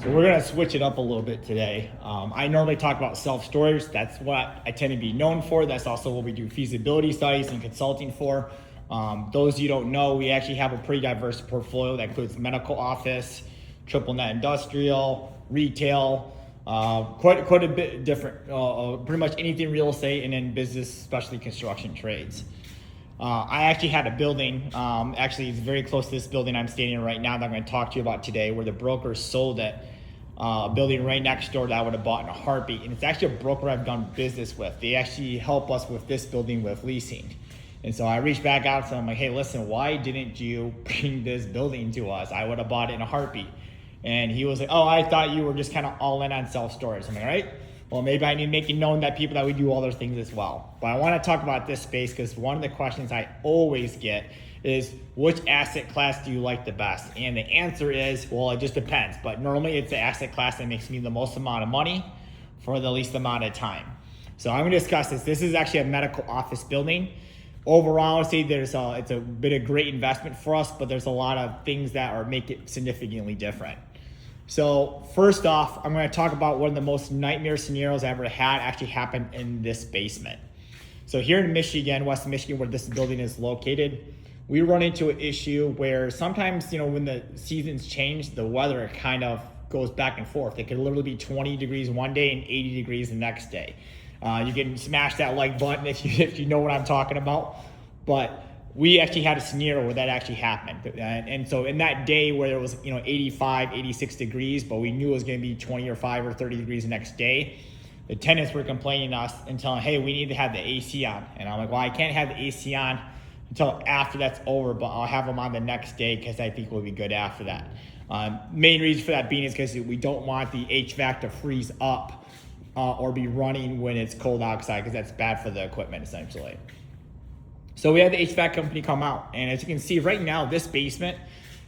So we're gonna switch it up a little bit today. I normally talk about self-storage. That's what I tend to be known for. That's also what we do feasibility studies and consulting for. Those you don't know, we actually have a pretty diverse portfolio that includes medical office, triple net industrial, retail, quite a bit different, pretty much anything real estate, and then business, especially construction trades. I actually had a building, actually it's very close to this building I'm standing in right now that I'm going to talk to you about today, where the broker sold it, a building right next door that I would have bought in a heartbeat. And it's actually a broker I've done business with. They actually help us with this building with leasing. And so I reached back out to them, like, hey, listen, why didn't you bring this building to us? I would have bought it in a heartbeat. And he was like, oh, I thought you were just kind of all in on self-storage. I'm like, all right, well, maybe I need to make it known that people that we do other things as well. But I want to talk about this space because one of the questions I always get is, which asset class do you like the best? And the answer is, well, it just depends. But normally it's the asset class that makes me the most amount of money for the least amount of time. So I'm going to discuss this. This is actually a medical office building. Overall, I would say it's a bit of great investment for us, but there's a lot of things that make it significantly different. So first off, I'm going to talk about one of the most nightmare scenarios I ever had actually happen in this basement. So here in Michigan, West Michigan, where this building is located, we run into an issue where sometimes, when the seasons change, the weather kind of goes back and forth. It could literally be 20 degrees one day and 80 degrees the next day. You can smash that like button if you know what I'm talking about. But we actually had a scenario where that actually happened. And so in that day where it was 85, 86 degrees, but we knew it was going to be 25 or 30 degrees the next day, the tenants were complaining to us and telling, hey, we need to have the AC on. And I'm like, well, I can't have the AC on until after that's over, but I'll have them on the next day because I think we'll be good after that. Main reason for that being is because we don't want the HVAC to freeze up or be running when it's cold outside, because that's bad for the equipment essentially. So we had the HVAC company come out, and as you can see right now, this basement,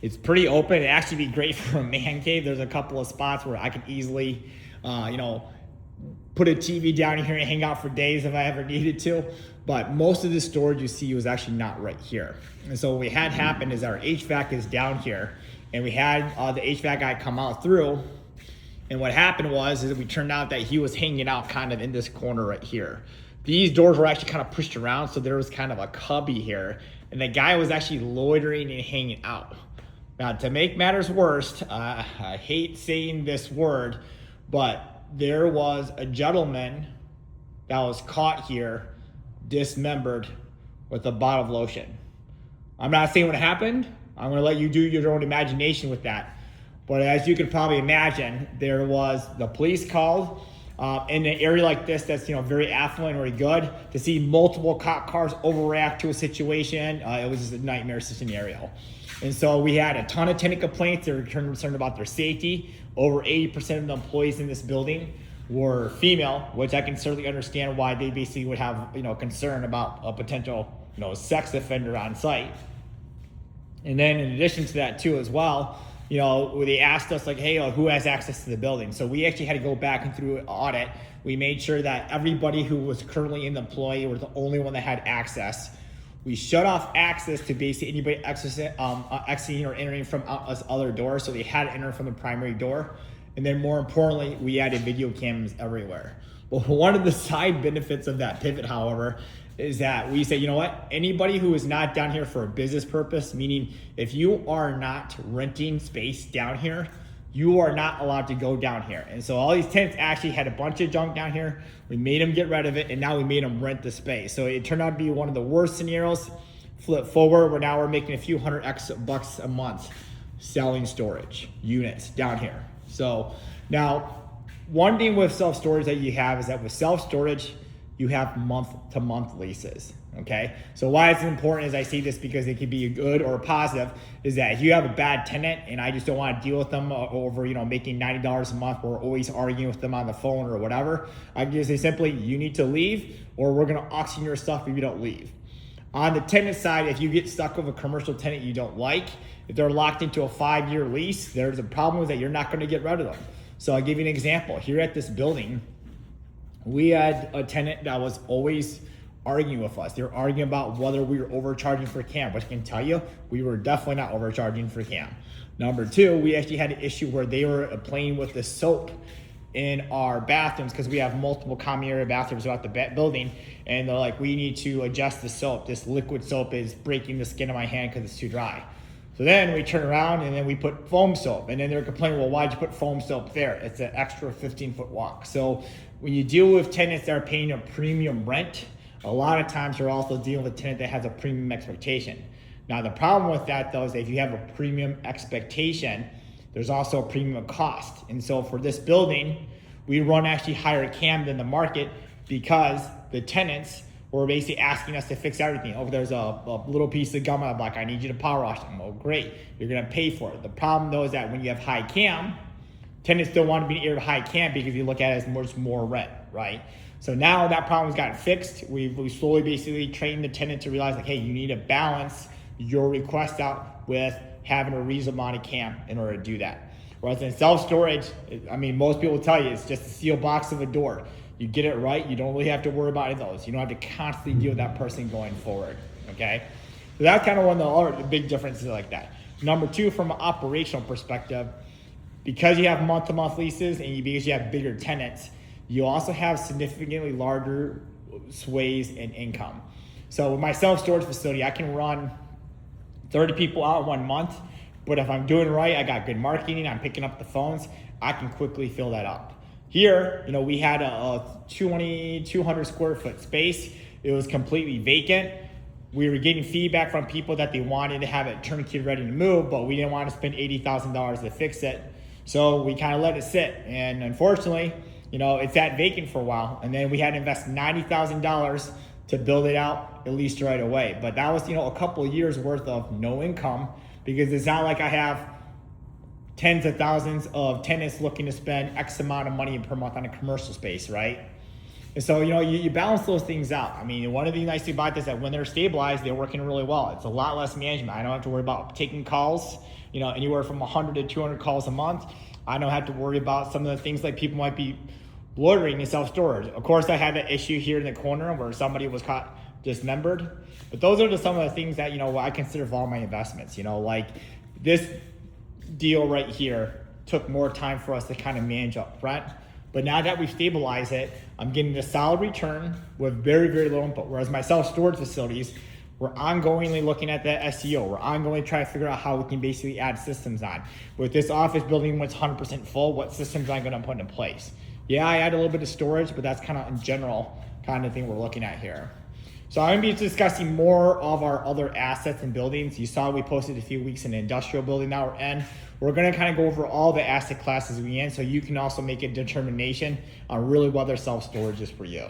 it's pretty open. It'd actually be great for a man cave. There's a couple of spots where I could easily, put a TV down here and hang out for days if I ever needed to. But most of the storage you see was actually not right here. And so what we had happen is our HVAC is down here, and we had the HVAC guy come out through. And what happened is that we turned out that he was hanging out kind of in this corner right here. These doors were actually kind of pushed around, so there was kind of a cubby here, and the guy was actually loitering and hanging out. Now, to make matters worse, I hate saying this word, but there was a gentleman that was caught here, dismembered with a bottle of lotion. I'm not saying what happened. I'm going to let you do your own imagination with that. But as you can probably imagine, there was the police called. In an area like this that's very affluent, very good, to see multiple cop cars overreact to a situation, it was just a nightmare scenario. And so we had a ton of tenant complaints. They were concerned about their safety. Over 80% of the employees in this building were female, which I can certainly understand why they basically would have concern about a potential sex offender on site. And then in addition to that too as well, they asked us like, hey, who has access to the building? So we actually had to go back and through an audit. We made sure that everybody who was currently in the employee was the only one that had access. We shut off access to basically anybody exiting or entering from us other doors. So they had to enter from the primary door. And then more importantly, we added video cameras everywhere. Well, one of the side benefits of that pivot, however, is that we say, you know what, anybody who is not down here for a business purpose, meaning if you are not renting space down here, you are not allowed to go down here. And so all these tenants actually had a bunch of junk down here. We made them get rid of it, and now we made them rent the space. So it turned out to be one of the worst scenarios. Flip forward, where now we're making a few $100 extra bucks a month selling storage units down here. So now, one thing with self-storage that you have is that with self-storage, you have month-to-month leases, okay? So why it's important is I see this because it could be a good or a positive, is that if you have a bad tenant and I just don't want to deal with them over, making $90 a month, we're always arguing with them on the phone or whatever, I can just say simply, you need to leave or we're gonna auction your stuff if you don't leave. On the tenant side, if you get stuck with a commercial tenant you don't like, if they're locked into a 5-year lease, there's a problem with that you're not gonna get rid of them. So I'll give you an example. Here at this building, we had a tenant that was always arguing with us. They were arguing about whether we were overcharging for CAM, which I can tell you, we were definitely not overcharging for CAM. Number two, we actually had an issue where they were playing with the soap in our bathrooms because we have multiple common area bathrooms throughout the building, and they're like, we need to adjust the soap. This liquid soap is breaking the skin of my hand because it's too dry. So then we turn around and then we put foam soap, and then they're complaining, well, why'd you put foam soap there? It's an extra 15-foot walk. So when you deal with tenants that are paying a premium rent, a lot of times you're also dealing with a tenant that has a premium expectation. Now the problem with that though is that if you have a premium expectation, there's also a premium cost. And so for this building, we run actually higher CAM than the market because the tenants were basically asking us to fix everything. Oh, there's a little piece of gum on the block. I need you to power wash them. Oh, great. You're gonna pay for it. The problem though is that when you have high CAM, tenants still want to be near the high CAM because you look at it as much more rent, right? So now that problem's gotten fixed. We've slowly basically trained the tenant to realize like, hey, you need to balance your request out with having a reasonable amount of CAM in order to do that. Whereas in self-storage, I mean, most people tell you it's just a sealed box of a door. You get it right, you don't really have to worry about those. You don't have to constantly deal with that person going forward, okay? So that's kind of one of the big differences like that. Number two, from an operational perspective, because you have month-to-month leases and because you have bigger tenants, you also have significantly larger sways in income. So with my self-storage facility, I can run 30 people out in 1 month, but if I'm doing right, I got good marketing, I'm picking up the phones, I can quickly fill that up. Here, we had a 200 square foot space. It was completely vacant. We were getting feedback from people that they wanted to have it turnkey ready to move, but we didn't want to spend $80,000 to fix it. So we kind of let it sit. And unfortunately, it's sat vacant for a while. And then we had to invest $90,000 to build it out at least right away. But that was, a couple of years worth of no income, because it's not like I have tens of thousands of tenants looking to spend X amount of money per month on a commercial space, right? And so, you balance those things out. I mean, one of the nice things about this is that when they're stabilized, they're working really well. It's a lot less management. I don't have to worry about taking calls, anywhere from 100 to 200 calls a month. I don't have to worry about some of the things like people might be loitering in self-storage. Of course, I had that issue here in the corner where somebody was caught dismembered. But those are just some of the things that, I consider for all my investments. Like this deal right here took more time for us to kind of manage up front. But now that we've stabilized it, I'm getting a solid return with very, very low input. Whereas my self-storage facilities, we're ongoingly looking at the SEO. We're ongoingly trying to figure out how we can basically add systems on. With this office building, when it's 100% full, what systems am I going to put in place? Yeah, I add a little bit of storage, but that's kind of in general kind of thing we're looking at here. So I'm going to be discussing more of our other assets and buildings. You saw we posted a few weeks in an industrial building that we're in. We're going to kind of go over all the asset classes we're in so you can also make a determination on really whether self-storage is for you.